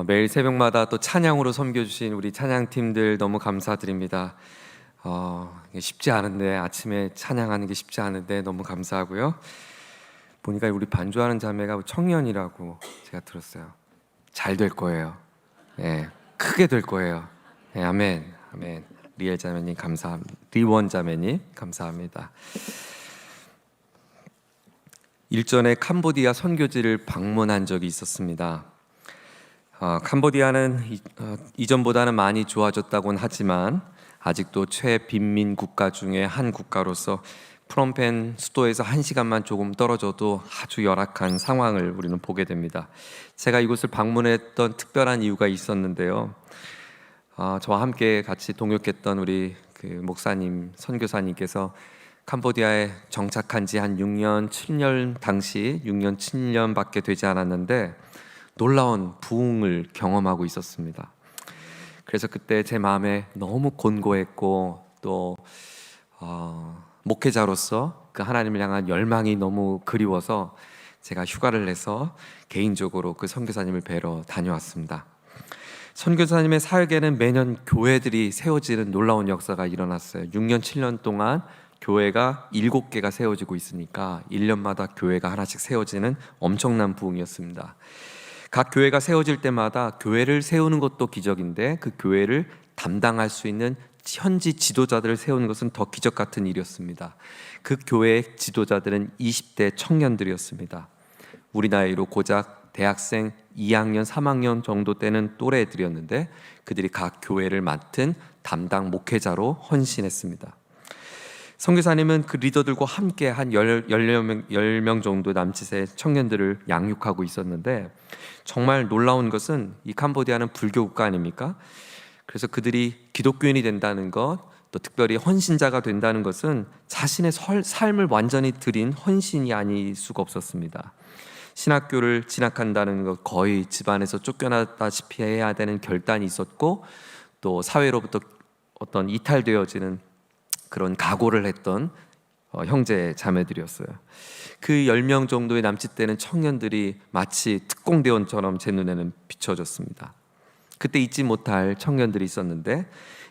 매일 새벽마다 또 찬양으로 섬겨주신 우리 찬양팀들 너무 감사드립니다. 이게 쉽지 않은데, 아침에 찬양하는 게 쉽지 않은데 너무 감사하고요. 보니까 우리 반주하는 자매가 청년이라고 제가 들었어요. 잘 될 거예요. 예, 크게 될 거예요. 예, 아멘, 아멘. 리엘 자매님 감사합니다. 리원 자매님 감사합니다. 일전에 캄보디아 선교지를 방문한 적이 있었습니다. 캄보디아는 이전보다는 많이 좋아졌다고는 하지만 아직도 최빈민 국가 중에 한 국가로서 프놈펜 수도에서 1시간만 조금 떨어져도 아주 열악한 상황을 우리는 보게 됩니다. 제가 이곳을 방문했던 특별한 이유가 있었는데요. 저와 함께 같이 동역했던 우리 목사님, 선교사님께서 캄보디아에 정착한 지 한 6년, 7년 당시 6년, 7년밖에 되지 않았는데 놀라운 부흥을 경험하고 있었습니다. 그래서 그때 제 마음에 너무 곤고했고 또 목회자로서 그 하나님을 향한 열망이 너무 그리워서 제가 휴가를 내서 개인적으로 그 선교사님을 뵈러 다녀왔습니다. 선교사님의 사역에는 매년 교회들이 세워지는 놀라운 역사가 일어났어요. 6년, 7년 동안 교회가 7개가 세워지고 있으니까 1년마다 교회가 하나씩 세워지는 엄청난 부흥이었습니다. 각 교회가 세워질 때마다 교회를 세우는 것도 기적인데 그 교회를 담당할 수 있는 현지 지도자들을 세우는 것은 더 기적 같은 일이었습니다. 그 교회의 지도자들은 20대 청년들이었습니다. 우리 나이로 고작 대학생 2학년, 3학년 정도 되는 또래들이었는데 그들이 각 교회를 맡은 담당 목회자로 헌신했습니다. 선교사님은 그 리더들과 함께 한 10명 정도 남짓의 청년들을 양육하고 있었는데 정말 놀라운 것은 이 캄보디아는 불교 국가 아닙니까? 그래서 그들이 기독교인이 된다는 것, 또 특별히 헌신자가 된다는 것은 자신의 삶을 완전히 드린 헌신이 아닐 수가 없었습니다. 신학교를 진학한다는 것, 거의 집안에서 쫓겨났다시피 해야 되는 결단이 있었고 또 사회로부터 어떤 이탈되어지는 그런 각오를 했던 형제 자매들이었어요. 그 10명 정도의 남짓되는 청년들이 마치 특공대원처럼 제 눈에는 비춰졌습니다. 그때 잊지 못할 청년들이 있었는데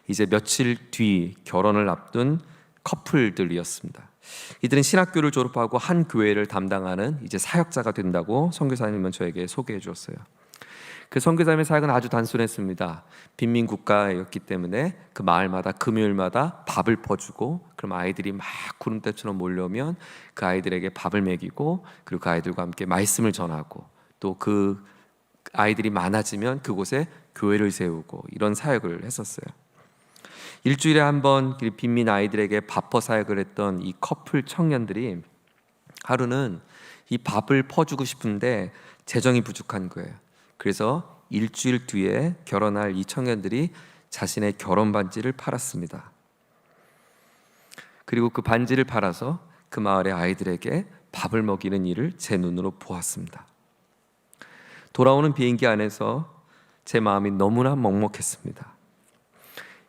이제 며칠 뒤 결혼을 앞둔 커플들이었습니다. 이들은 신학교를 졸업하고 한 교회를 담당하는 이제 사역자가 된다고 선교사님은 저에게 소개해 주었어요. 그 선교사님의 사역은 아주 단순했습니다. 빈민 국가였기 때문에 그 마을마다 금요일마다 밥을 퍼주고 그럼 아이들이 막 구름대처럼 몰려오면 그 아이들에게 밥을 먹이고 그리고 그 아이들과 함께 말씀을 전하고 또 그 아이들이 많아지면 그곳에 교회를 세우고 이런 사역을 했었어요. 일주일에 한 번 빈민 아이들에게 밥퍼 사역을 했던 이 커플 청년들이 하루는 이 밥을 퍼주고 싶은데 재정이 부족한 거예요. 그래서 일주일 뒤에 결혼할 이 청년들이 자신의 결혼 반지를 팔았습니다. 그리고 그 반지를 팔아서 그 마을의 아이들에게 밥을 먹이는 일을 제 눈으로 보았습니다. 돌아오는 비행기 안에서 제 마음이 너무나 먹먹했습니다.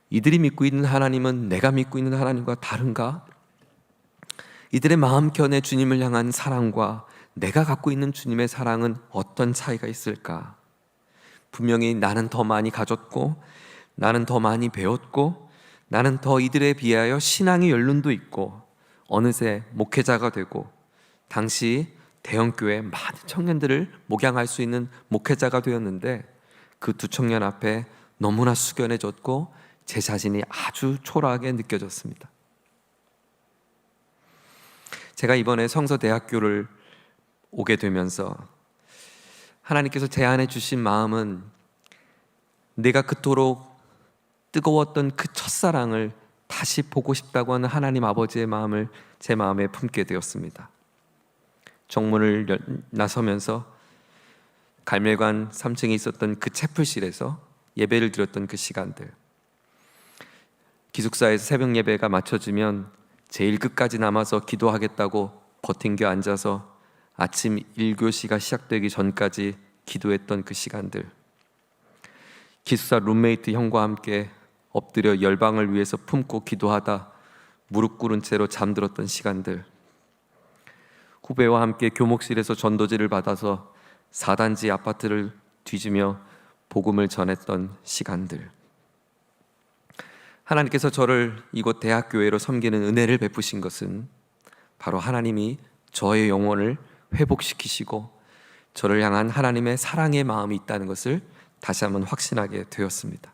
이들이 믿고 있는 하나님은 내가 믿고 있는 하나님과 다른가? 이들의 마음편에 주님을 향한 사랑과 내가 갖고 있는 주님의 사랑은 어떤 차이가 있을까? 분명히 나는 더 많이 가졌고 나는 더 많이 배웠고 나는 더 이들에 비하여 신앙의 연륜도 있고 어느새 목회자가 되고 당시 대형교회 많은 청년들을 목양할 수 있는 목회자가 되었는데 그 두 청년 앞에 너무나 숙연해졌고 제 자신이 아주 초라하게 느껴졌습니다. 제가 이번에 성서대학교를 오게 되면서 하나님께서 제 안에 주신 마음은 내가 그토록 뜨거웠던 그 첫사랑을 다시 보고 싶다고 하는 하나님 아버지의 마음을 제 마음에 품게 되었습니다. 정문을 나서면서 갈멜관 3층에 있었던 그 채플실에서 예배를 드렸던 그 시간들, 기숙사에서 새벽 예배가 마쳐지면 제일 끝까지 남아서 기도하겠다고 버팅겨 앉아서 아침 1교시가 시작되기 전까지 기도했던 그 시간들, 기숙사 룸메이트 형과 함께 엎드려 열방을 위해서 품고 기도하다 무릎 꿇은 채로 잠들었던 시간들, 후배와 함께 교목실에서 전도지를 받아서 4단지 아파트를 뒤지며 복음을 전했던 시간들, 하나님께서 저를 이곳 대학교회로 섬기는 은혜를 베푸신 것은 바로 하나님이 저의 영혼을 회복시키시고 저를 향한 하나님의 사랑의 마음이 있다는 것을 다시 한번 확신하게 되었습니다.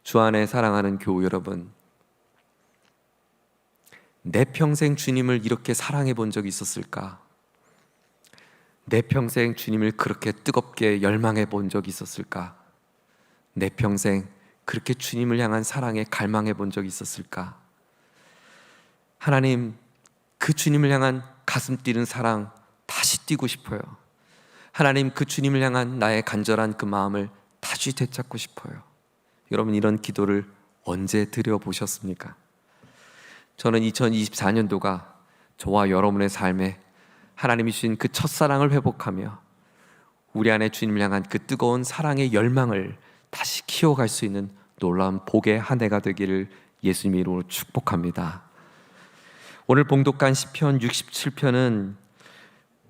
주 안에 사랑하는 교우 여러분, 내 평생 주님을 이렇게 사랑해 본 적이 있었을까? 내 평생 주님을 그렇게 뜨겁게 열망해 본 적이 있었을까? 내 평생 그렇게 주님을 향한 사랑에 갈망해 본 적이 있었을까? 하나님, 그 주님을 향한 가슴 뛰는 사랑 다시 뛰고 싶어요. 하나님, 그 주님을 향한 나의 간절한 그 마음을 다시 되찾고 싶어요. 여러분, 이런 기도를 언제 드려보셨습니까? 저는 2024년도가 저와 여러분의 삶에 하나님이 주신 그 첫사랑을 회복하며 우리 안에 주님을 향한 그 뜨거운 사랑의 열망을 다시 키워갈 수 있는 놀라운 복의 한 해가 되기를 예수님의 이름으로 축복합니다. 오늘 봉독한 시편 67편은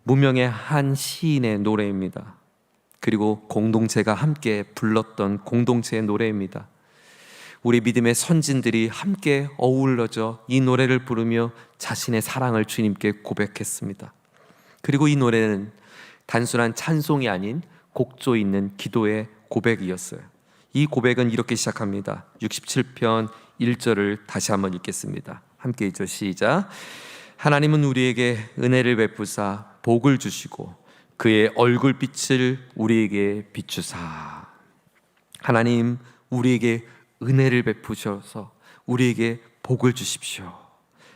무명의 한 시인의 노래입니다. 그리고 공동체가 함께 불렀던 공동체의 노래입니다. 우리 믿음의 선진들이 함께 어우러져 이 노래를 부르며 자신의 사랑을 주님께 고백했습니다. 그리고 이 노래는 단순한 찬송이 아닌 곡조 있는 기도의 고백이었어요. 이 고백은 이렇게 시작합니다. 67편 1절을 다시 한번 읽겠습니다. 함께 읽죠. 시작. 하나님은 우리에게 은혜를 베푸사 복을 주시고 그의 얼굴빛을 우리에게 비추사. 하나님, 우리에게 은혜를 베푸셔서 우리에게 복을 주십시오.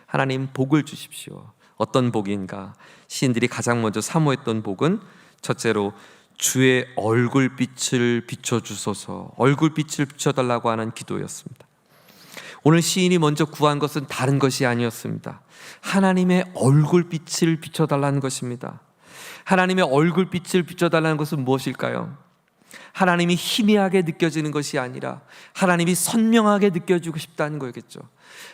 하나님, 복을 주십시오. 어떤 복인가? 시인들이 가장 먼저 사모했던 복은 첫째로 주의 얼굴빛을 비춰주소서, 얼굴빛을 비춰달라고 하는 기도였습니다. 오늘 시인이 먼저 구한 것은 다른 것이 아니었습니다. 하나님의 얼굴빛을 비춰달라는 것입니다. 하나님의 얼굴빛을 비춰달라는 것은 무엇일까요? 하나님이 희미하게 느껴지는 것이 아니라 하나님이 선명하게 느껴지고 싶다는 거겠죠.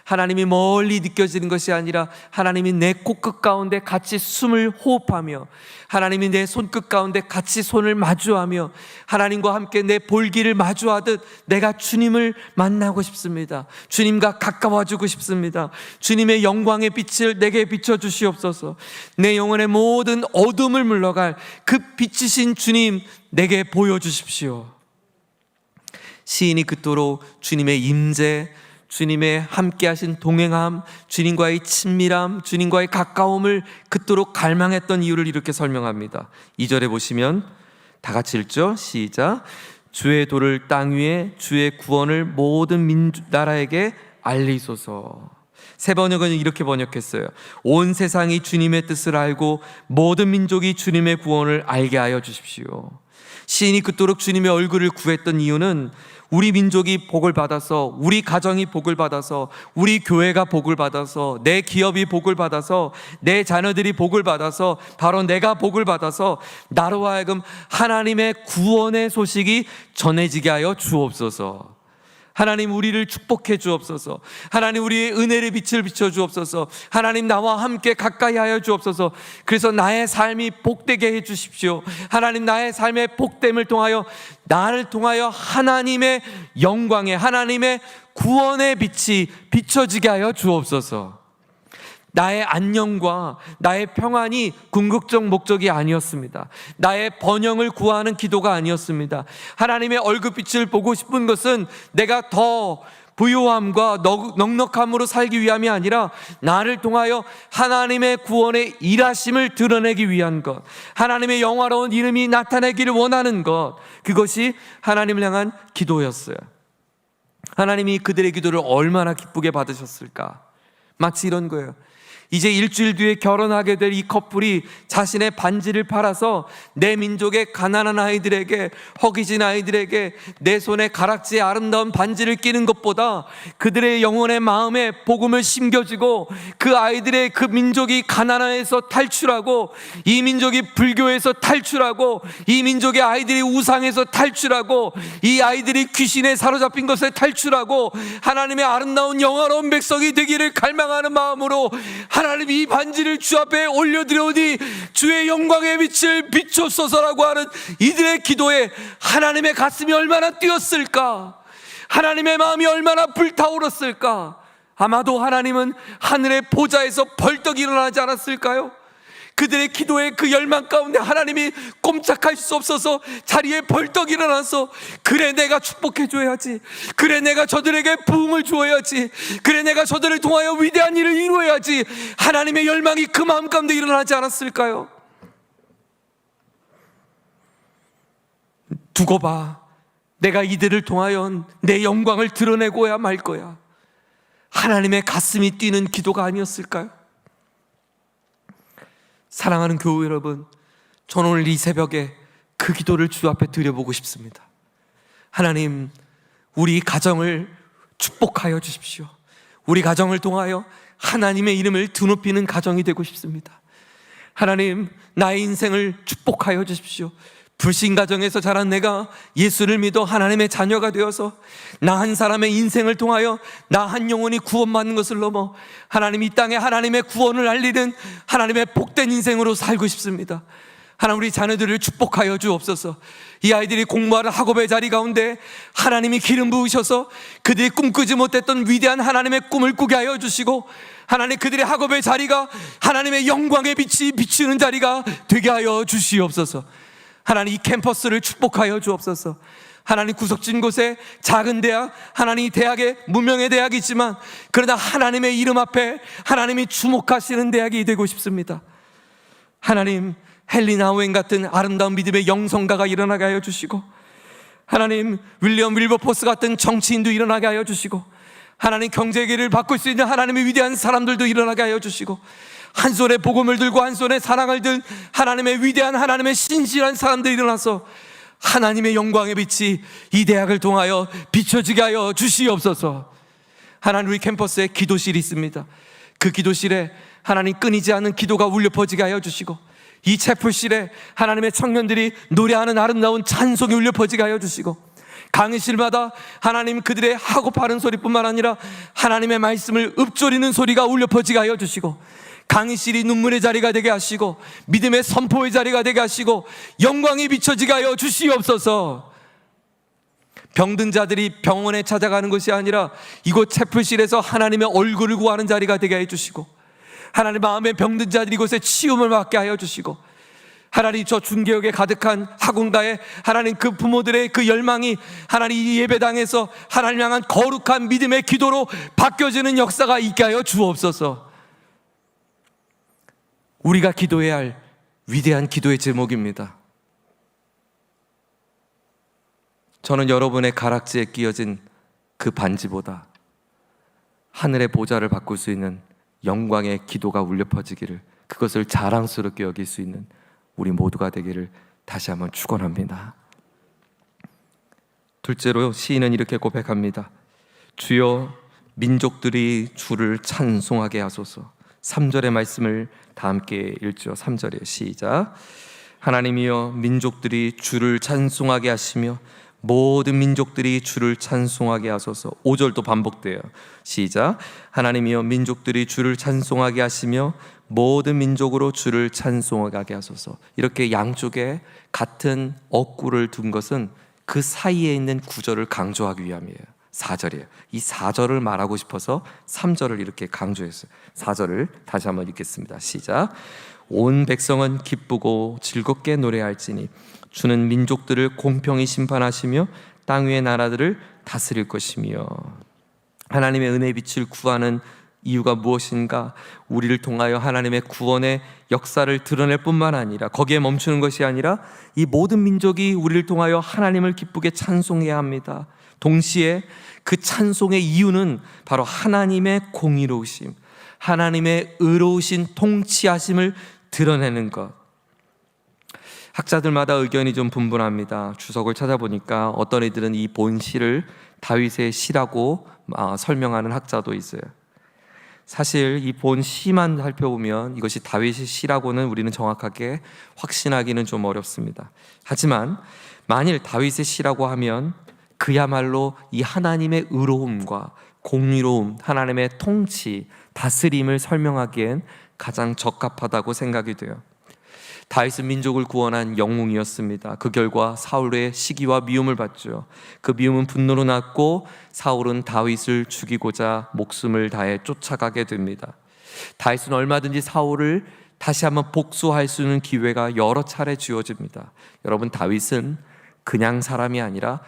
하나님이 멀리 느껴지는 것이 아니라 하나님이 내 코끝 가운데 같이 숨을 호흡하며 하나님이 내 손끝 가운데 같이 손을 마주하며 하나님과 함께 내 볼기를 마주하듯 내가 주님을 만나고 싶습니다. 주님과 가까워지고 싶습니다. 주님의 영광의 빛을 내게 비춰주시옵소서. 내 영혼의 모든 어둠을 물러갈 그 빛이신 주님 내게 보여주십시오. 시인이 그토록 주님의 임재, 주님의 함께하신 동행함, 주님과의 친밀함, 주님과의 가까움을 그토록 갈망했던 이유를 이렇게 설명합니다. 2절에 보시면 다 같이 읽죠. 시작. 주의 도를 땅 위에 주의 구원을 모든 나라에게 알리소서. 새 번역은 이렇게 번역했어요. 온 세상이 주님의 뜻을 알고 모든 민족이 주님의 구원을 알게 하여 주십시오. 시인이 그토록 주님의 얼굴을 구했던 이유는 우리 민족이 복을 받아서, 우리 가정이 복을 받아서, 우리 교회가 복을 받아서, 내 기업이 복을 받아서, 내 자녀들이 복을 받아서, 바로 내가 복을 받아서 나로 하여금 하나님의 구원의 소식이 전해지게 하여 주옵소서. 하나님, 우리를 축복해 주옵소서. 하나님, 우리의 은혜의 빛을 비춰 주옵소서. 하나님, 나와 함께 가까이 하여 주옵소서. 그래서 나의 삶이 복되게 해 주십시오. 하나님, 나의 삶의 복됨을 통하여, 나를 통하여 하나님의 영광에, 하나님의 구원의 빛이 비춰지게 하여 주옵소서. 나의 안녕과 나의 평안이 궁극적 목적이 아니었습니다. 나의 번영을 구하는 기도가 아니었습니다. 하나님의 얼굴빛을 보고 싶은 것은 내가 더 부요함과 넉넉함으로 살기 위함이 아니라 나를 통하여 하나님의 구원의 일하심을 드러내기 위한 것, 하나님의 영화로운 이름이 나타나기를 원하는 것, 그것이 하나님을 향한 기도였어요. 하나님이 그들의 기도를 얼마나 기쁘게 받으셨을까? 마치 이런 거예요. 이제 일주일 뒤에 결혼하게 될 이 커플이 자신의 반지를 팔아서 내 민족의 가난한 아이들에게, 허기진 아이들에게 내 손에 가락지에 아름다운 반지를 끼는 것보다 그들의 영혼의 마음에 복음을 심겨주고 그 아이들의, 그 민족이 가난에서 탈출하고, 이 민족이 불교에서 탈출하고, 이 민족의 아이들이 우상에서 탈출하고, 이 아이들이 귀신에 사로잡힌 것에 탈출하고 하나님의 아름다운 영화로운 백성이 되기를 갈망하는 마음으로 하나님 이 반지를 주 앞에 올려드려오니 주의 영광의 빛을 비추소서라고 하는 이들의 기도에 하나님의 가슴이 얼마나 뛰었을까, 하나님의 마음이 얼마나 불타오랐을까. 아마도 하나님은 하늘의 보좌에서 벌떡 일어나지 않았을까요? 그들의 기도의 그 열망 가운데 하나님이 꼼짝할 수 없어서 자리에 벌떡 일어나서, 그래 내가 축복해 줘야지, 그래 내가 저들에게 부흥을 주어야지, 그래 내가 저들을 통하여 위대한 일을 이루어야지, 하나님의 열망이 그 마음 가운데 일어나지 않았을까요? 두고 봐, 내가 이들을 통하여 내 영광을 드러내고야 말 거야. 하나님의 가슴이 뛰는 기도가 아니었을까요? 사랑하는 교회 여러분, 저는 오늘 이 새벽에 그 기도를 주 앞에 드려보고 싶습니다. 하나님, 우리 가정을 축복하여 주십시오. 우리 가정을 통하여 하나님의 이름을 드높이는 가정이 되고 싶습니다. 하나님, 나의 인생을 축복하여 주십시오. 불신 가정에서 자란 내가 예수를 믿어 하나님의 자녀가 되어서 나 한 사람의 인생을 통하여 나 한 영혼이 구원받는 것을 넘어 하나님 이 땅에 하나님의 구원을 알리는 하나님의 복된 인생으로 살고 싶습니다. 하나님, 우리 자녀들을 축복하여 주옵소서. 이 아이들이 공부하는 학업의 자리 가운데 하나님이 기름 부으셔서 그들이 꿈꾸지 못했던 위대한 하나님의 꿈을 꾸게 하여 주시고, 하나님 그들의 학업의 자리가 하나님의 영광의 빛이 비치는 자리가 되게 하여 주시옵소서. 하나님, 이 캠퍼스를 축복하여 주옵소서. 하나님, 구석진 곳에 작은 대학, 하나님 이 대학에 무명의 대학이지만 그러나 하나님의 이름 앞에 하나님이 주목하시는 대학이 되고 싶습니다. 하나님, 헨리 나우엔 같은 아름다운 믿음의 영성가가 일어나게 하여 주시고, 하나님 윌리엄 윌버포스 같은 정치인도 일어나게 하여 주시고, 하나님 경제계를 바꿀 수 있는 하나님의 위대한 사람들도 일어나게 하여 주시고, 한 손에 복음을 들고 한 손에 사랑을 든 하나님의 위대한 하나님의 신실한 사람들이 일어나서 하나님의 영광의 빛이 이 대학을 통하여 비춰지게 하여 주시옵소서. 하나님, 우리 캠퍼스에 기도실이 있습니다. 그 기도실에 하나님 끊이지 않는 기도가 울려 퍼지게 하여 주시고, 이 채플실에 하나님의 청년들이 노래하는 아름다운 찬송이 울려 퍼지게 하여 주시고, 강의실마다 하나님 그들의 하고 파는 소리뿐만 아니라 하나님의 말씀을 읊조리는 소리가 울려 퍼지게 하여 주시고, 강의실이 눈물의 자리가 되게 하시고 믿음의 선포의 자리가 되게 하시고 영광이 비춰지게 하여 주시옵소서. 병든 자들이 병원에 찾아가는 것이 아니라 이곳 채플실에서 하나님의 얼굴을 구하는 자리가 되게 해 주시고, 하나님 마음에 병든 자들이 이곳에 치움을 받게 하여 주시고, 하나님 저 중개역에 가득한 학원가에 하나님 그 부모들의 그 열망이 하나님 이 예배당에서 하나님 향한 거룩한 믿음의 기도로 바뀌어지는 역사가 있게 하여 주옵소서. 우리가 기도해야 할 위대한 기도의 제목입니다. 저는 여러분의 가락지에 끼어진 그 반지보다 하늘의 보좌를 바꿀 수 있는 영광의 기도가 울려 퍼지기를, 그것을 자랑스럽게 여길 수 있는 우리 모두가 되기를 다시 한번 축원합니다. 둘째로 시인은 이렇게 고백합니다. 주여, 민족들이 주를 찬송하게 하소서. 3절의 말씀을 다 함께 읽죠. 3절에 시작. 하나님이여, 민족들이 주를 찬송하게 하시며 모든 민족들이 주를 찬송하게 하소서. 5절도 반복돼요. 시작. 하나님이여, 민족들이 주를 찬송하게 하시며 모든 민족으로 주를 찬송하게 하소서. 이렇게 양쪽에 같은 어구를 둔 것은 그 사이에 있는 구절을 강조하기 위함이에요. 4절이에요. 이 4절을 말하고 싶어서 3절을 이렇게 강조했어요. 4절을 다시 한번 읽겠습니다. 시작. 온 백성은 기쁘고 즐겁게 노래할지니 주는 민족들을 공평히 심판하시며 땅 위의 나라들을 다스릴 것이며. 하나님의 은혜의 빛을 구하는 이유가 무엇인가? 우리를 통하여 하나님의 구원의 역사를 드러낼 뿐만 아니라, 거기에 멈추는 것이 아니라 이 모든 민족이 우리를 통하여 하나님을 기쁘게 찬송해야 합니다. 동시에 그 찬송의 이유는 바로 하나님의 공의로우심, 하나님의 의로우신 통치하심을 드러내는 것. 학자들마다 의견이 좀 분분합니다. 주석을 찾아보니까 어떤 이들은 이 본 시를 다윗의 시라고 설명하는 학자도 있어요. 사실 이 본 시만 살펴보면 이것이 다윗의 시라고는 우리는 정확하게 확신하기는 좀 어렵습니다. 하지만 만일 다윗의 시라고 하면 그야말로 이 하나님의 의로움과 공의로움, 하나님의 통치, 다스림을 설명하기엔 가장 적합하다고 생각이 돼요. 다윗은 민족을 구원한 영웅이었습니다. 그 결과 사울의 시기와 미움을 받죠. 그 미움은 분노로 났고 사울은 다윗을 죽이고자 목숨을 다해 쫓아가게 됩니다. 다윗은 얼마든지 사울을 다시 한번 복수할 수 있는 기회가 여러 차례 주어집니다. 여러분, 다윗은 그냥 사람이 아니라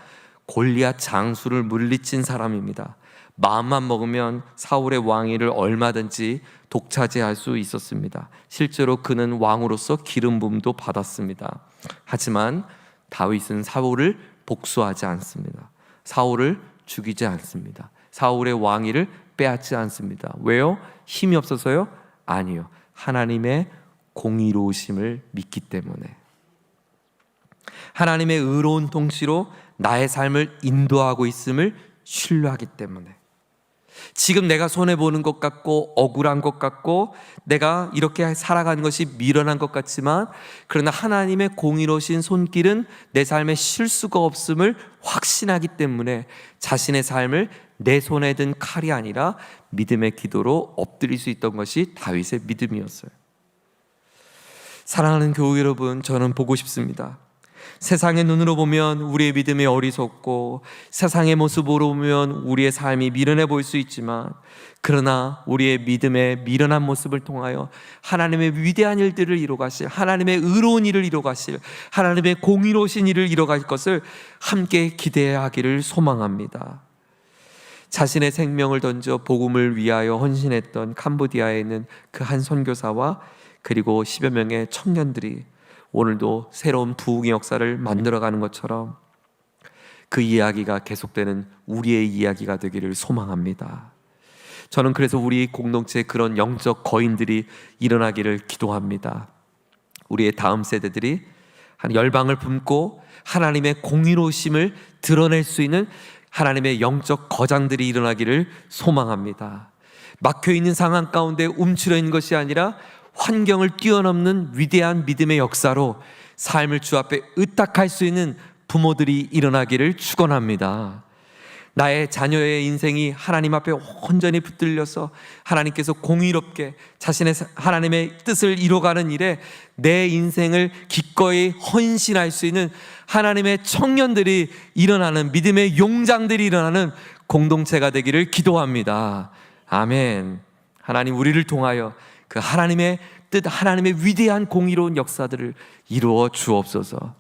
골리앗 장수를 물리친 사람입니다. 마음만 먹으면 사울의 왕위를 얼마든지 독차지할 수 있었습니다. 실제로 그는 왕으로서 기름 부음도 받았습니다. 하지만 다윗은 사울을 복수하지 않습니다. 사울을 죽이지 않습니다. 사울의 왕위를 빼앗지 않습니다. 왜요? 힘이 없어서요? 아니요. 하나님의 공의로우심을 믿기 때문에. 하나님의 의로운 통치로 나의 삶을 인도하고 있음을 신뢰하기 때문에. 지금 내가 손해보는 것 같고 억울한 것 같고 내가 이렇게 살아가는 것이 미련한 것 같지만, 그러나 하나님의 공의로우신 손길은 내 삶에 실수가 없음을 확신하기 때문에 자신의 삶을 내 손에 든 칼이 아니라 믿음의 기도로 엎드릴 수 있던 것이 다윗의 믿음이었어요. 사랑하는 교우 여러분, 저는 보고 싶습니다. 세상의 눈으로 보면 우리의 믿음이 어리석고 세상의 모습으로 보면 우리의 삶이 미련해 보일 수 있지만, 그러나 우리의 믿음의 미련한 모습을 통하여 하나님의 위대한 일들을 이루가실, 하나님의 의로운 일을 이루가실, 하나님의 공의로우신 일을 이루갈 것을 함께 기대해야 하기를 소망합니다. 자신의 생명을 던져 복음을 위하여 헌신했던 캄보디아에 있는 그 한 선교사와 그리고 10여 명의 청년들이 오늘도 새로운 부흥의 역사를 만들어가는 것처럼 그 이야기가 계속되는 우리의 이야기가 되기를 소망합니다. 저는 그래서 우리 공동체에 그런 영적 거인들이 일어나기를 기도합니다. 우리의 다음 세대들이 한 열방을 품고 하나님의 공의로우심을 드러낼 수 있는 하나님의 영적 거장들이 일어나기를 소망합니다. 막혀있는 상황 가운데 움츠려 있는 것이 아니라 환경을 뛰어넘는 위대한 믿음의 역사로 삶을 주 앞에 의탁할 수 있는 부모들이 일어나기를 축원합니다. 나의 자녀의 인생이 하나님 앞에 온전히 붙들려서 하나님께서 공의롭게 자신의 하나님의 뜻을 이뤄가는 일에 내 인생을 기꺼이 헌신할 수 있는 하나님의 청년들이 일어나는, 믿음의 용장들이 일어나는 공동체가 되기를 기도합니다. 아멘. 하나님, 우리를 통하여 그 하나님의 뜻, 하나님의 위대한 공의로운 역사들을 이루어 주옵소서.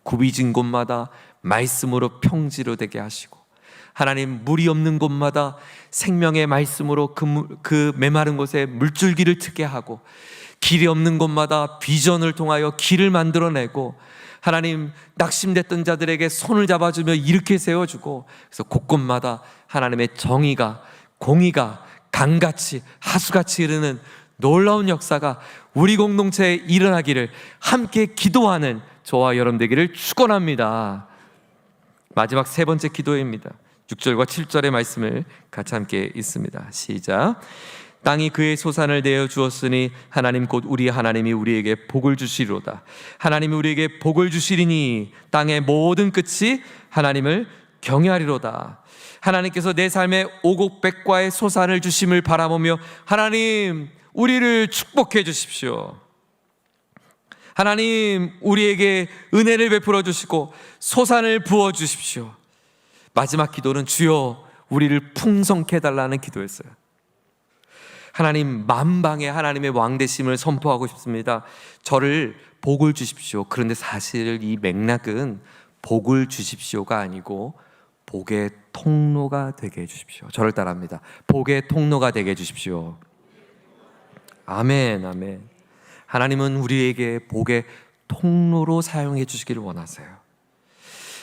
굽이진 곳마다 말씀으로 평지로 되게 하시고, 하나님, 물이 없는 곳마다 생명의 말씀으로 그 메마른 곳에 물줄기를 트게 하고, 길이 없는 곳마다 비전을 통하여 길을 만들어내고, 하나님, 낙심됐던 자들에게 손을 잡아주며 일으켜 세워주고, 그래서 곳곳마다 하나님의 정의가, 공의가 강같이 하수같이 흐르는 놀라운 역사가 우리 공동체에 일어나기를 함께 기도하는 저와 여러분 되기를 축원합니다. 마지막 세 번째 기도입니다. 6절과 7절의 말씀을 같이 함께 읽습니다. 시작. 땅이 그의 소산을 내어 주었으니 하나님 곧 우리 하나님이 우리에게 복을 주시리로다. 하나님이 우리에게 복을 주시리니 땅의 모든 끝이 하나님을 경외하리로다. 하나님께서 내 삶에 오곡백과의 소산을 주심을 바라보며, 하나님, 우리를 축복해 주십시오. 하나님, 우리에게 은혜를 베풀어 주시고 소산을 부어 주십시오. 마지막 기도는 주여 우리를 풍성케 해달라는 기도였어요. 하나님, 만방에 하나님의 왕되심을 선포하고 싶습니다. 저를 복을 주십시오. 그런데 사실 이 맥락은 복을 주십시오가 아니고 복의 통로가 되게 해주십시오. 저를 따라합니다. 복의 통로가 되게 해주십시오. 아멘, 아멘. 하나님은 우리에게 복의 통로로 사용해 주시기를 원하세요.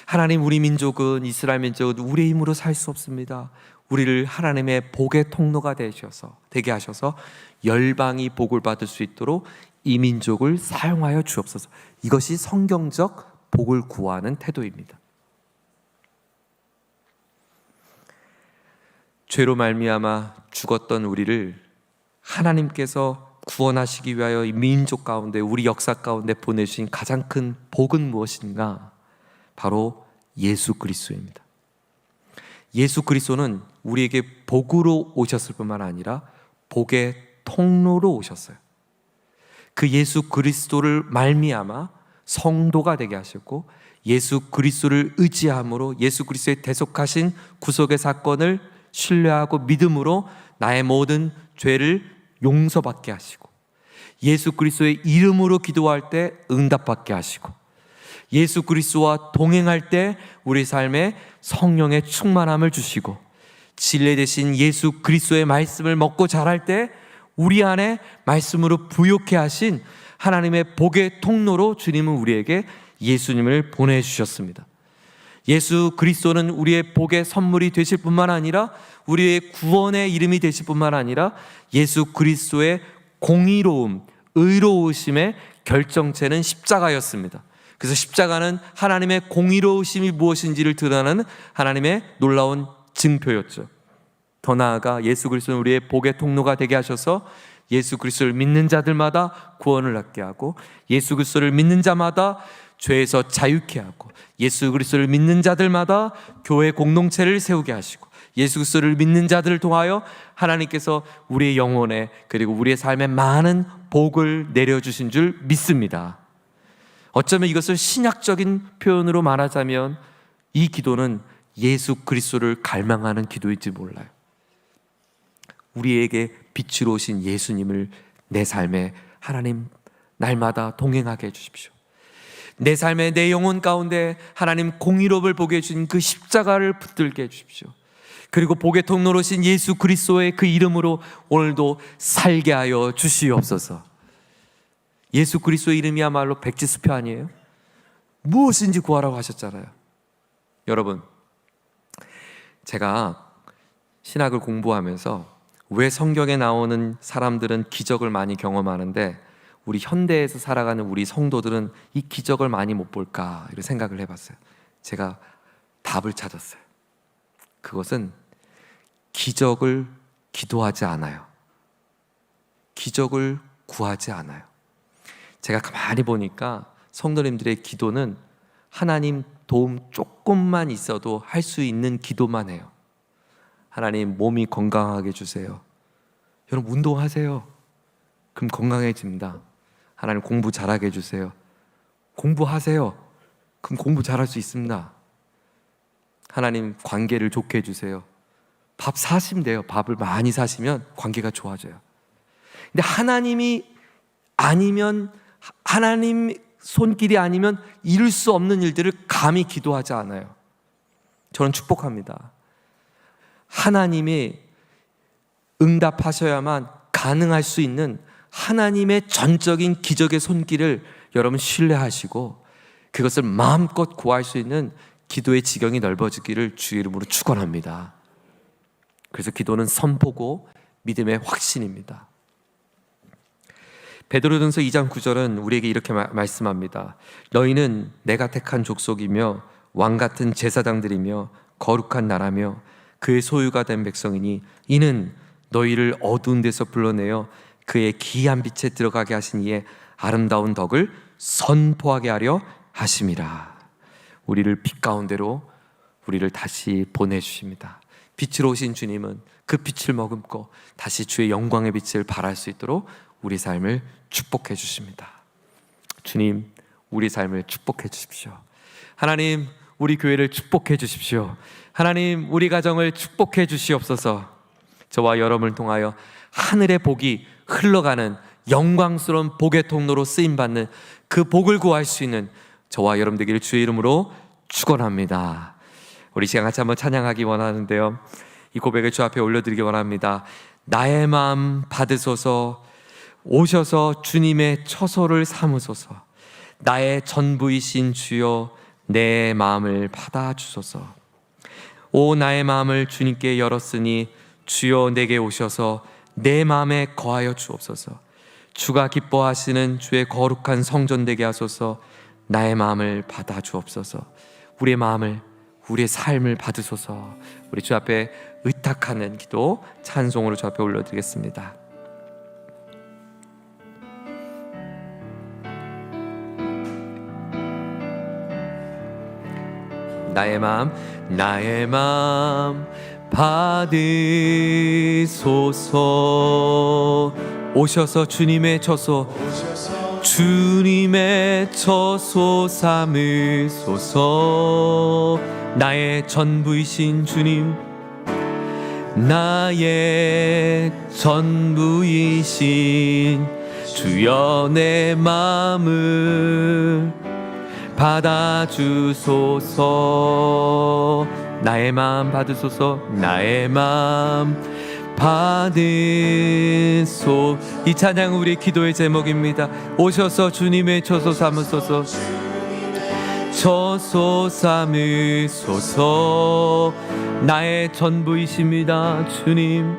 하나님, 우리 민족은, 이스라엘 민족은 우리의 힘으로 살 수 없습니다. 우리를 하나님의 복의 통로가 되게 하셔서 열방이 복을 받을 수 있도록 이 민족을 사용하여 주옵소서. 이것이 성경적 복을 구하는 태도입니다. 죄로 말미암아 죽었던 우리를 하나님께서 구원하시기 위하여 이 민족 가운데, 우리 역사 가운데 보내주신 가장 큰 복은 무엇인가? 바로 예수 그리스도입니다. 예수 그리스도는 우리에게 복으로 오셨을 뿐만 아니라 복의 통로로 오셨어요. 그 예수 그리스도를 말미암아 성도가 되게 하셨고, 예수 그리스도를 의지함으로 예수 그리스도의 대속하신 구속의 사건을 신뢰하고 믿음으로 나의 모든 죄를 용서받게 하시고, 예수 그리스도의 이름으로 기도할 때 응답받게 하시고, 예수 그리스도와 동행할 때 우리 삶에 성령의 충만함을 주시고, 진리 되신 예수 그리스도의 말씀을 먹고 자랄 때 우리 안에 말씀으로 부욕해 하신 하나님의 복의 통로로 주님은 우리에게 예수님을 보내주셨습니다. 예수 그리스도는 우리의 복의 선물이 되실 뿐만 아니라 우리의 구원의 이름이 되실 뿐만 아니라 예수 그리스도의 공의로움, 의로우심의 결정체는 십자가였습니다. 그래서 십자가는 하나님의 공의로우심이 무엇인지를 드러나는 하나님의 놀라운 증표였죠. 더 나아가 예수 그리스도는 우리의 복의 통로가 되게 하셔서 예수 그리스도를 믿는 자들마다 구원을 얻게 하고, 예수 그리스도를 믿는 자마다 죄에서 자유케 하고, 예수 그리스도를 믿는 자들마다 교회 공동체를 세우게 하시고, 예수 그리스도를 믿는 자들을 통하여 하나님께서 우리의 영혼에 그리고 우리의 삶에 많은 복을 내려주신 줄 믿습니다. 어쩌면 이것을 신약적인 표현으로 말하자면 이 기도는 예수 그리스도를 갈망하는 기도일지 몰라요. 우리에게 빛으로 오신 예수님을 내 삶에 하나님 날마다 동행하게 해주십시오. 내 삶에 내 영혼 가운데 하나님 공의롭을 보게 해주신 그 십자가를 붙들게 해주십시오. 그리고 복의 통로로 오신 예수 그리스도의 그 이름으로 오늘도 살게 하여 주시옵소서. 예수 그리스도의 이름이야말로 백지수표 아니에요? 무엇인지 구하라고 하셨잖아요. 여러분, 제가 신학을 공부하면서 왜 성경에 나오는 사람들은 기적을 많이 경험하는데 우리 현대에서 살아가는 우리 성도들은 이 기적을 많이 못 볼까, 이런 생각을 해봤어요. 제가 답을 찾았어요. 그것은 기적을 기도하지 않아요. 기적을 구하지 않아요. 제가 가만히 보니까 성도님들의 기도는 하나님 도움 조금만 있어도 할 수 있는 기도만 해요. 하나님 몸이 건강하게 해주세요. 여러분 운동하세요. 그럼 건강해집니다. 하나님 공부 잘하게 해주세요. 공부하세요. 그럼 공부 잘할 수 있습니다. 하나님 관계를 좋게 해주세요. 밥 사시면 돼요. 밥을 많이 사시면 관계가 좋아져요. 근데 하나님이 아니면, 하나님 손길이 아니면 이룰 수 없는 일들을 감히 기도하지 않아요. 저는 축복합니다. 하나님이 응답하셔야만 가능할 수 있는 하나님의 전적인 기적의 손길을 여러분 신뢰하시고 그것을 마음껏 구할 수 있는 기도의 지경이 넓어지기를 주의 이름으로 축원합니다. 그래서 기도는 선포고 믿음의 확신입니다. 베드로전서 2장 9절은 우리에게 이렇게 말씀합니다. 너희는 내가 택한 족속이며 왕같은 제사장들이며 거룩한 나라며 그의 소유가 된 백성이니 이는 너희를 어두운 데서 불러내어 그의 기이한 빛에 들어가게 하신 이의 아름다운 덕을 선포하게 하려 하심이라. 우리를 빛 가운데로 우리를 다시 보내주십니다. 빛으로 오신 주님은 그 빛을 머금고 다시 주의 영광의 빛을 발할 수 있도록 우리 삶을 축복해 주십니다. 주님, 우리 삶을 축복해 주십시오. 하나님, 우리 교회를 축복해 주십시오. 하나님, 우리 가정을 축복해 주시옵소서. 저와 여러분을 통하여 하늘의 복이 흘러가는 영광스러운 복의 통로로 쓰임받는 그 복을 구할 수 있는 저와 여러분 되기를 주의 이름으로 축원합니다. 우리 시간 같이 한번 찬양하기 원하는데요, 이 고백을 주 앞에 올려드리기 원합니다. 나의 마음 받으소서. 오셔서 주님의 처소를 삼으소서. 나의 전부이신 주여, 내 마음을 받아주소서. 오, 나의 마음을 주님께 열었으니 주여 내게 오셔서 내 마음에 거하여 주옵소서. 주가 기뻐하시는 주의 거룩한 성전 되게 하소서. 나의 마음을 받아 주옵소서. 우리의 마음을, 우리의 삶을 받으소서. 우리 주 앞에 의탁하는 기도 찬송으로 주 앞에 올려드리겠습니다. 나의 마음 받으소서. 오셔서 주님의 처소, 주님의 처소 삼으소서. 나의 전부이신 주님, 나의 전부이신 주여, 내 마음을 받아주소서. 나의 마음 받으소서. 나의 마음 받으소. 이 찬양 우리 기도의 제목입니다. 오셔서 주님의 처소 삼으소서. 처소 삼으소서. 나의 전부이십니다 주님,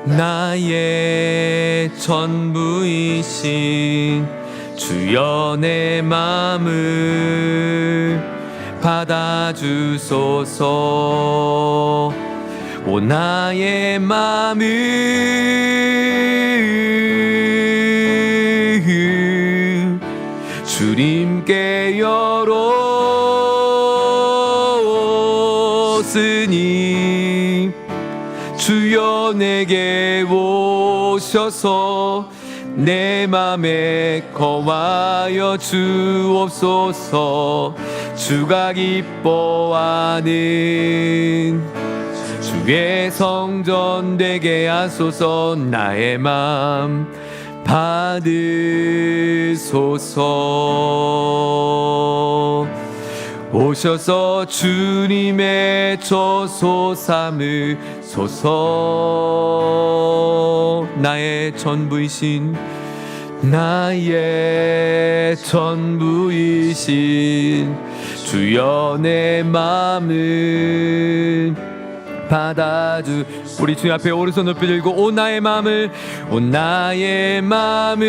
나의 전부이신 주여, 내 마음을 받아주소서. 오 나의 마음을 주님께 열었으니 주여 내게 오셔서 내 맘에 거하여 주옵소서. 주가 기뻐하는 주의 성전 되게 하소서. 나의 맘 받으소서. 오셔서 주님의 처소 삼으소서. 나의 전부이신, 나의 전부이신 주여, 내 마음을 받아주. 우리 주님 앞에 오른손 높이 들고 오 나의 마음을, 오 나의 마음을,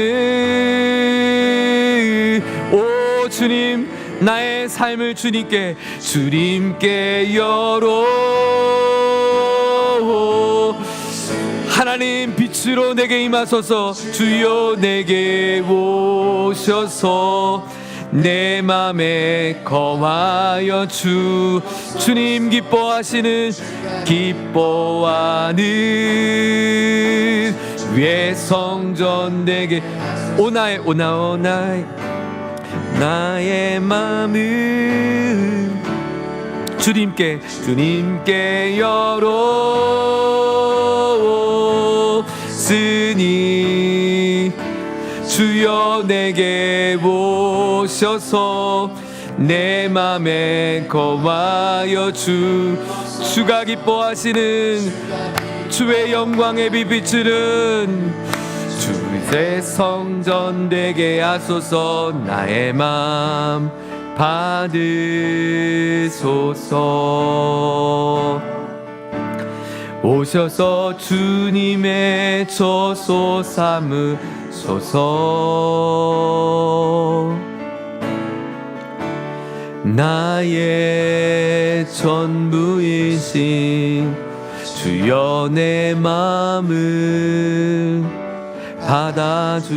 오 주님 나의 삶을 주님께 열어. 하나님 빛으로 내게 임하소서. 주여 내게 오셔서 내 맘에 거하여 주님 기뻐하시는, 기뻐하는 위의 성전 되게. 오 나의 나의 마음을 주님께 열었으니 주여 내게 오셔서 내 맘에 거하여 주가 기뻐하시는 주의 영광의 빛비추는 주의 성전 되게 하소서. 나의 맘 받으소서. 오셔서 주님의 처소 삼으소서. 나의 전부이신 주여, 내 마음을 받아주소서.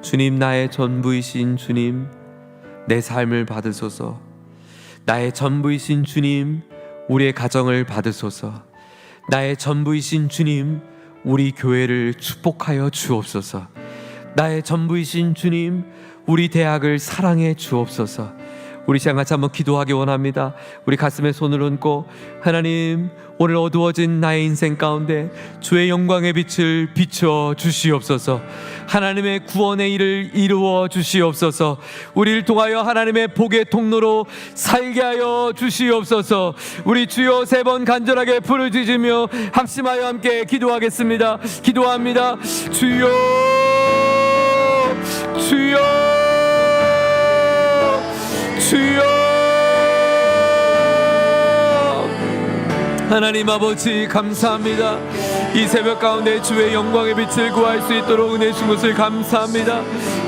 주님, 나의 전부이신 주님, 내 삶을 받으소서. 나의 전부이신 주님, 우리의 가정을 받으소서. 나의 전부이신 주님, 우리 교회를 축복하여 주옵소서. 나의 전부이신 주님, 우리 대학을 사랑해 주옵소서. 우리 시간 같이 한번 기도하기 원합니다. 우리 가슴에 손을 얹고, 하나님, 오늘 어두워진 나의 인생 가운데 주의 영광의 빛을 비춰 주시옵소서. 하나님의 구원의 일을 이루어 주시옵소서. 우리를 통하여 하나님의 복의 통로로 살게 하여 주시옵소서. 우리 주여 세 번 간절하게 부르짖으며 합심하여 함께 기도하겠습니다. 기도합니다. 주여, 주여, 주여. 하나님 아버지 감사합니다. 이 새벽 가운데 주의 영광의 빛을 구할 수 있도록 은혜 주신 것을 감사합니다.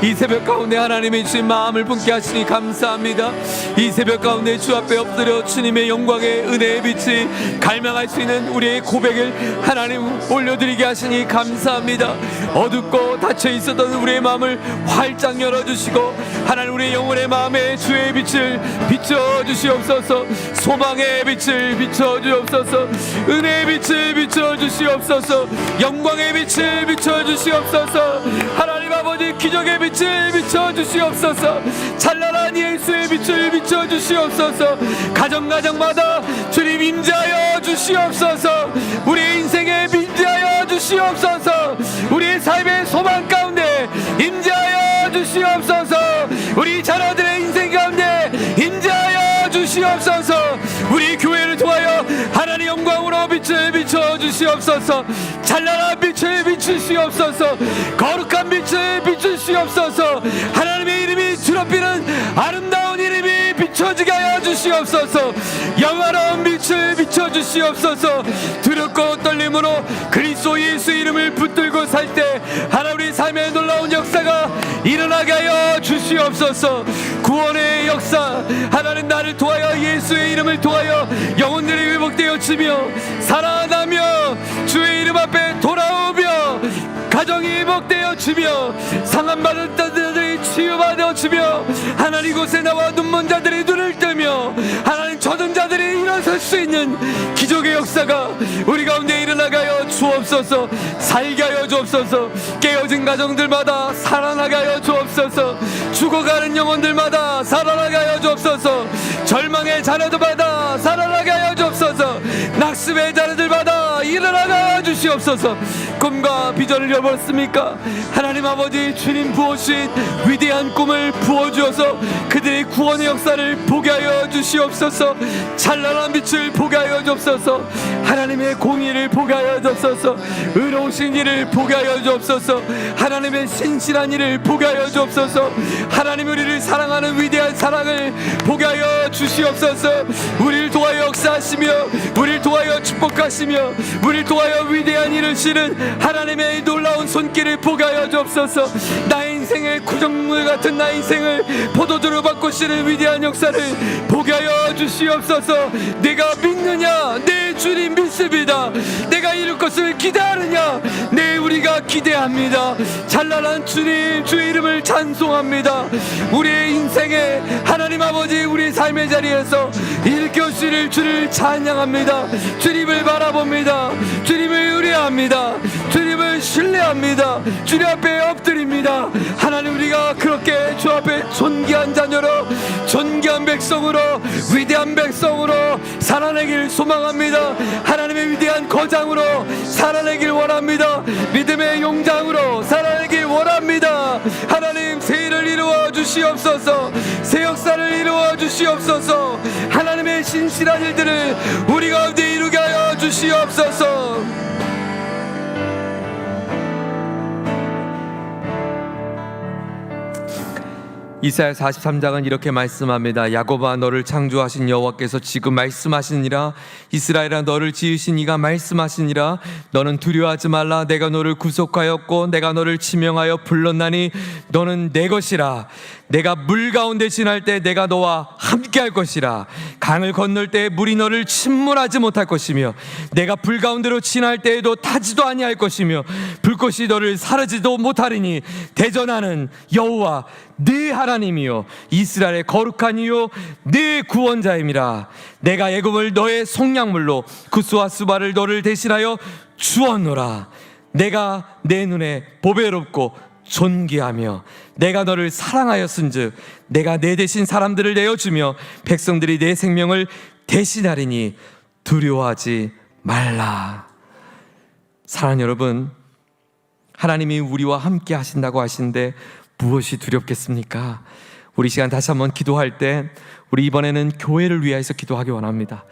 이 새벽 가운데 하나님의 주신 마음을 품게 하시니 감사합니다. 이 새벽 가운데 주 앞에 엎드려 주님의 영광의 은혜의 빛이 갈망할 수 있는 우리의 고백을 하나님 올려드리게 하시니 감사합니다. 어둡고 닫혀 있었던 우리의 마음을 활짝 열어주시고 하나님 우리의 영혼의 마음에 주의 빛을 비춰주시옵소서. 소망의 빛을 비춰주옵소서. 은혜의 빛을 비춰주시옵소서. 영광의 빛을 비춰주시옵소서. 하나님 아버지 기적의 빛을 비춰주시옵소서. 찬란한 예수의 빛을 비춰주시옵소서. 가정마다 주님 임재하여 주시옵소서. 우리 인생에 임재하여 주시옵소서. 우리의 삶의 소망 가운데 임재하여 주시옵소서. 우리 자녀들의 인생 가운데 임재하여 주시옵소서. 우리 교회를 통하여 하나님 영광으로 빛을 비춰주시옵소서. 찬란한 빛을 비추시옵소서. 거룩한 빛을 비추시옵소서. 하나님의 이름이 드럽히는 아름다운 이름이 비춰지게 하여 주시옵소서. 영화로운 빛을 비춰주시옵소서. 두렵고 떨림으로 그리스도 예수 이름을 붙들고 살 때 하나님 우리 삶의 놀라운 역사가 일어나게 하여 주시옵소서. 구원의 역사 하나님 나를 통하여 예수의 이름을 통하여 영혼들이 회복되어지며 살아나며 주의 이름 앞에 돌아오며 가정이 회복되어지며 상함받은 자들이 치유받아지며 하나님 이곳에 나와 눈먼 자들이 눈을 뜨며 하나님 젖은 자들이 일어설 수 있는 기적의 역사가 우리 가운데 일어나게 하여 주옵소서. 살게 하여 주옵소서. 깨어진 가정들마다 살아나게 하여 주옵소서. 죽어가는 영혼들마다 살아나게 하여 주옵소서. 절망의 자녀들마다 살아나게 하여 주옵소서. 낙심의 자녀들마다 일어나게 하여 주시옵소서. 꿈과 비전을 잃어버렸습니까? 하나님 아버지 주님 부어주신 위대한 꿈을 부어주어서 그들의 구원의 역사를 보게 하여 주시옵소서. 찬란한 빛을 보게 하여 주옵소서. 하나님의 공의를 보게 하여 주옵소서. 의로우신 일을 보게 하여 주옵소서. 하나님의 신실한 일을 보게 하여 주옵소서. 하나님 우리를 사랑하는 위대한 사랑을 보게 하여 주시옵소서. 우리를 도와여 역사하시며 우리를 도와여 축복하시며 우리를 도와여 위대한 일을 실은 하나님의 놀라운 손길을 보게 하여 주옵소서. 나의 인생의 구정물 같은 나의 인생을 포도주로 바꾸시는 위대한 역사를 보게 하여 주시옵소서. 내가 믿느냐? 네 주님 믿습니다. 내가 이룰 것을 기대하느냐? 네 우리가 기대합니다. 찬란한 주님 주의 이름을 찬송합니다. 우리의 인생에 하나님 아버지 우리 삶의 자리에서 일으켜주실 주를 찬양합니다. 주님을 바라봅니다. 주님을 의뢰합니다. 주님을 신뢰합니다. 주님 앞에 엎드립니다. 하나님 우리가 그렇게 주 앞에 존귀한 자녀로 존귀한 백성으로 위대한 백성으로 살아내길 소망합니다. 하나님의 위대한 거장으로 살아내길 원합니다. 믿음의 용장으로 살아내길 원합니다. 하나님 새 일을 이루어 주시옵소서. 새 역사를 이루어 주시옵소서. 하나님의 신실한 일들을 우리 가운데 이루게 하여 주시옵소서. 이사야 43장은 이렇게 말씀합니다. 야곱아 너를 창조하신 여호와께서 지금 말씀하시니라. 이스라엘아 너를 지으신 이가 말씀하시니라. 너는 두려워하지 말라. 내가 너를 구속하였고 내가 너를 지명하여 불렀나니 너는 내 것이라. 내가 물 가운데 지날 때 내가 너와 함께 할 것이라. 강을 건널 때 물이 너를 침몰하지 못할 것이며 내가 불 가운데로 지날 때에도 타지도 아니할 것이며 불꽃이 너를 사르지도 못하리니 대전하는 여호와 네 하나님이요 이스라엘의 거룩한 이요 네 구원자임이라. 내가 애굽을 너의 속량물로 구스와 수바를 너를 대신하여 주었노라. 내가 내 눈에 보배롭고 존귀하며 내가 너를 사랑하였은즉 내가 내 대신 사람들을 내어주며 백성들이 내 생명을 대신하리니 두려워하지 말라. 사랑하는 여러분, 하나님이 우리와 함께 하신다고 하시는데 무엇이 두렵겠습니까? 우리 시간 다시 한번 기도할 때 우리 이번에는 교회를 위해서 기도하기 원합니다.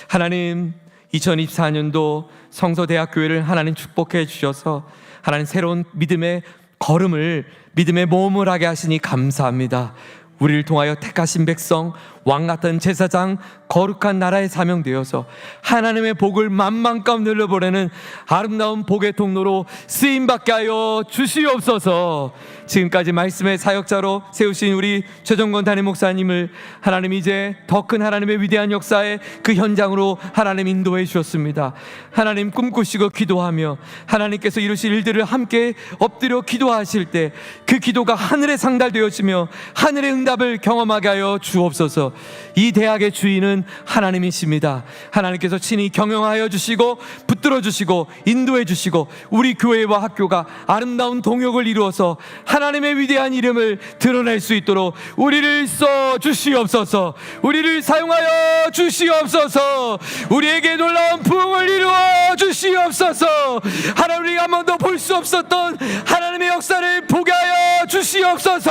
하나님 2024년도 성서대학교회를 하나님 축복해 주셔서 하나님 새로운 믿음의 걸음을 믿음의 모험을 하게 하시니 감사합니다. 우리를 통하여 택하신 백성 왕같은 제사장, 거룩한 나라에 사명되어서 하나님의 복을 만만껏 늘려보내는 아름다운 복의 통로로 쓰임받게 하여 주시옵소서. 지금까지 말씀의 사역자로 세우신 우리 최정권 담임 목사님을 하나님 이제 더 큰 하나님의 위대한 역사의 그 현장으로 하나님 인도해 주셨습니다. 하나님 꿈꾸시고 기도하며 하나님께서 이루실 일들을 함께 엎드려 기도하실 때 그 기도가 하늘에 상달되어지며 하늘의 응답을 경험하게 하여 주옵소서. 이 대학의 주인은 하나님이십니다. 하나님께서 친히 경영하여 주시고 붙들어 주시고 인도해 주시고 우리 교회와 학교가 아름다운 동역을 이루어서 하나님의 위대한 이름을 드러낼 수 있도록 우리를 써 주시옵소서. 우리를 사용하여 주시옵소서. 우리에게 놀라운 부흥을 이루어 주시옵소서. 하나님, 우리가 한 번도 볼 수 없었던 하나님의 역사를 보게 하여 주시옵소서.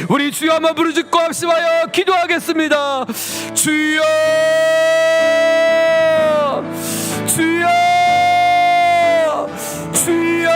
우리 주여 한번 부르짖고 합심하여 기도하겠습니다. 주여, 주여, 주여.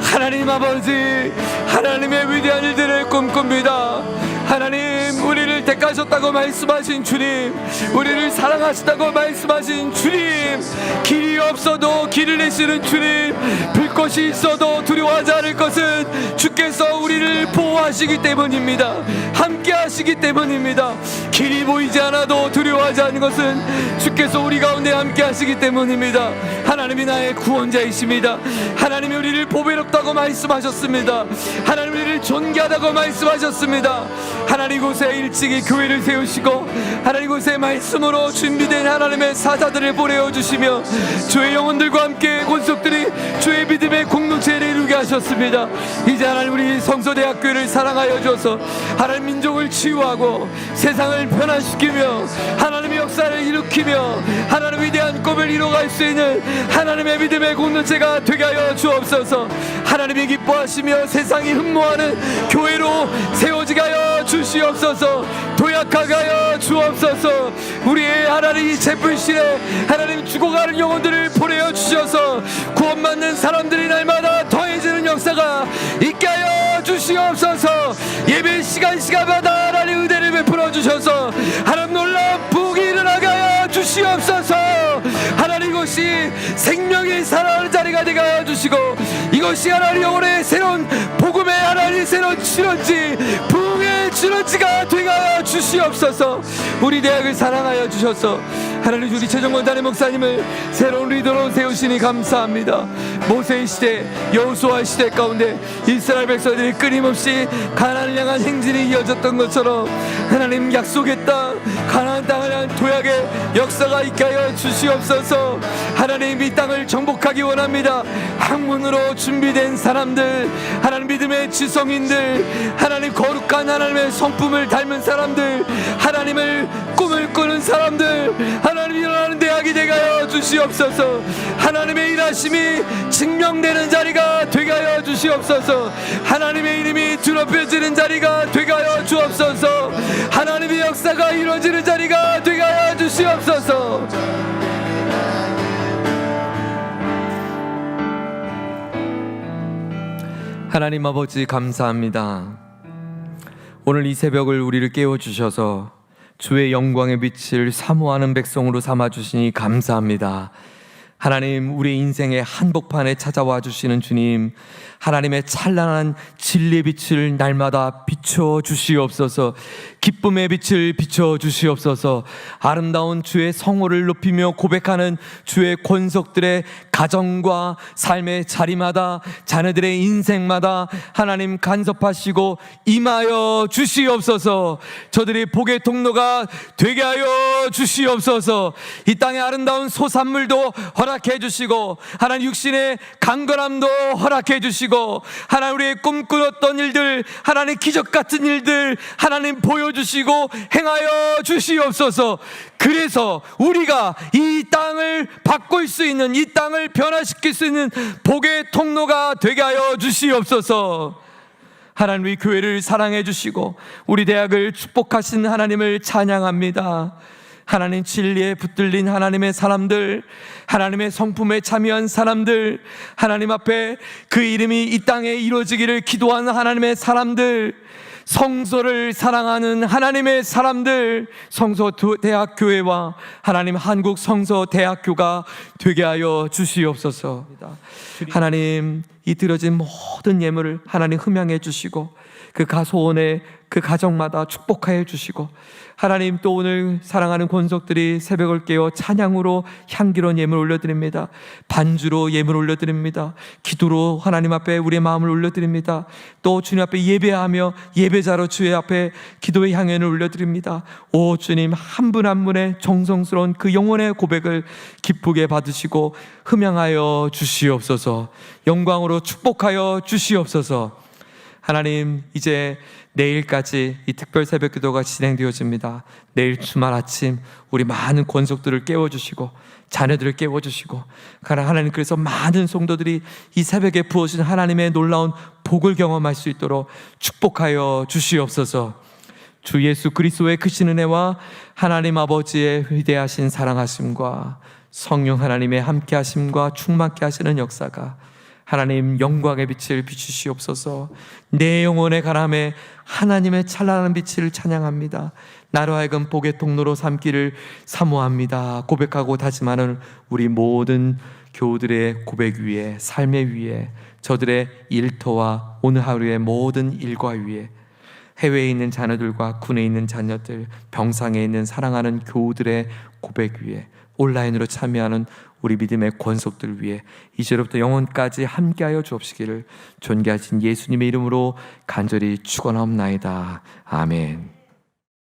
하나님 아버지, 하나님의 위대한 일들을 꿈꿉니다. 하나님, 우리를 택하셨다고 말씀하신 주님, 우리를 사랑하시다고 말씀하신 주님, 길이 없어도 길을 내시는 주님, 불꽃이 있어도 두려워하지 않을 것은 주께서 우리를 보호하시기 때문입니다. 함께 하시기 때문입니다. 길이 보이지 않아도 두려워하지 않는 것은 주께서 우리 가운데 함께 하시기 때문입니다. 하나님이 나의 구원자이십니다. 하나님이 우리를 보배롭다고 말씀하셨습니다. 하나님, 우리를 존귀하다고 말씀하셨습니다. 하나님, 곳에 일찍이 교회를 세우시고 하나님 곳에 말씀으로 준비된 하나님의 사자들을 보내어주시며 주의 영혼들과 함께 권속들이 주의 믿음의 공동체를 이루게 하셨습니다. 이제 하나님, 우리 성서대학교를 사랑하여 주어서 하나님 민족을 치유하고 세상을 변화시키며 하나님의 역사를 일으키며 하나님 위대한 꿈을 이뤄갈 수 있는 하나님의 믿음의 공동체가 되게 하여 주옵소서. 하나님이 기뻐하시며 세상이 흠모하는 교회로 세워지게 하여 주시옵소서. 도약하게 하여 주옵소서. 우리의 하나님 이 제풀실에 하나님 죽어가는 영혼들을 보내어 주셔서 구원받는 사람들이 날마다 더해지는 역사가 있게 하여 주시옵소서. 예배 시간마다 하나님 은혜를 베풀어 주셔서 하나님 놀라운 복이 일어나게 하여 주시옵소서. 하나님, 이것이 생명이 살아나는 자리가 되게 하여 주시고 이것이 하나님 영혼의 새로운 복음의 하나님 새로운 출원지, 부흥의 출원지가 되게 하여 주시옵소서. 우리 대학을 사랑하여 주셔서 하나님, 우리 최정권 담임 목사님을 새로운 리더로 세우시니 감사합니다. 모세의 시대, 여호수아 시대 가운데 이스라엘 백성들이 끊임없이 가나안을 향한 행진이 이어졌던 것처럼 하나님 약속의 땅 가나안 땅을 향한 도약의 역사가 있게 하여 주시옵소서. 하나님, 이 땅을 정복하기 원합니다. 학문으로 준비된 사람들, 하나님 믿음의 지성인들, 하나님 거룩한 하나님의 성품을 닮은 사람들, 하나님을 꿈을 꾸는 사람들, 하나님 일어나는 대학이 되게 하여 주시옵소서. 하나님의 일하심이 증명되는 자리가 되게 하여 주시옵소서. 하나님의 이름이 드높여지는 자리가 되게 하여 주옵소서. 하나님의 역사가 이루어지는 자리가 되게 하여 주시옵소서. 하나님 아버지, 감사합니다. 오늘 이 새벽을 우리를 깨워주셔서 주의 영광의 빛을 사모하는 백성으로 삼아주시니 감사합니다. 하나님, 우리 인생의 한복판에 찾아와 주시는 주님, 하나님의 찬란한 진리의 빛을 날마다 비춰 주시옵소서. 기쁨의 빛을 비춰 주시옵소서. 아름다운 주의 성호를 높이며 고백하는 주의 권속들의 가정과 삶의 자리마다, 자녀들의 인생마다 하나님 간섭하시고 임하여 주시옵소서. 저들이 복의 통로가 되게 하여 주시옵소서. 이 땅의 아름다운 소산물도 허락해 주시고 하나님 육신의 강건함도 허락해 주시고 하나님 우리의 꿈꾸었던 일들, 하나님 기적 같은 일들 하나님 보여주시고 행하여 주시옵소서. 그래서 우리가 이 땅을 바꿀 수 있는, 이 땅을 변화시킬 수 있는 복의 통로가 되게 하여 주시옵소서. 하나님, 우리 교회를 사랑해 주시고 우리 대학을 축복하신 하나님을 찬양합니다. 하나님 진리에 붙들린 하나님의 사람들, 하나님의 성품에 참여한 사람들, 하나님 앞에 그 이름이 이 땅에 이루어지기를 기도하는 하나님의 사람들, 성서를 사랑하는 하나님의 사람들, 성서대학교회와 하나님 한국성서대학교가 되게 하여 주시옵소서. 하나님, 이 드려진 모든 예물을 하나님 흠양해 주시고 그 가소원의 그 가정마다 축복하여 주시고, 하나님 또 오늘 사랑하는 권속들이 새벽을 깨어 찬양으로 향기로운 예물 올려드립니다. 반주로 예물 올려드립니다. 기도로 하나님 앞에 우리의 마음을 올려드립니다. 또 주님 앞에 예배하며 예배자로 주의 앞에 기도의 향연을 올려드립니다. 오 주님, 한 분 한 분의 정성스러운 그 영혼의 고백을 기쁘게 받으시고 흠양하여 주시옵소서. 영광으로 축복하여 주시옵소서. 하나님, 이제 내일까지 이 특별 새벽 기도가 진행되어집니다. 내일 주말 아침 우리 많은 권속들을 깨워주시고 자녀들을 깨워주시고, 하나님, 그래서 많은 성도들이 이 새벽에 부어진 하나님의 놀라운 복을 경험할 수 있도록 축복하여 주시옵소서. 주 예수 그리스도의 크신 은혜와 하나님 아버지의 위대하신 사랑하심과 성령 하나님의 함께하심과 충만케 하시는 역사가 하나님 영광의 빛을 비추시옵소서. 내 영혼의 가람에 하나님의 찬란한 빛을 찬양합니다. 나로 하여금 복의 통로로 삼기를 사모합니다. 고백하고 다짐하는 우리 모든 교우들의 고백 위에, 삶의 위에, 저들의 일터와 오늘 하루의 모든 일과 위에, 해외에 있는 자녀들과 군에 있는 자녀들, 병상에 있는 사랑하는 교우들의 고백 위에, 온라인으로 참여하는 우리 믿음의 권속들 위해 이제로부터 영원까지 함께하여 주옵시기를 존귀하신 예수님의 이름으로 간절히 축원하옵나이다. 아멘.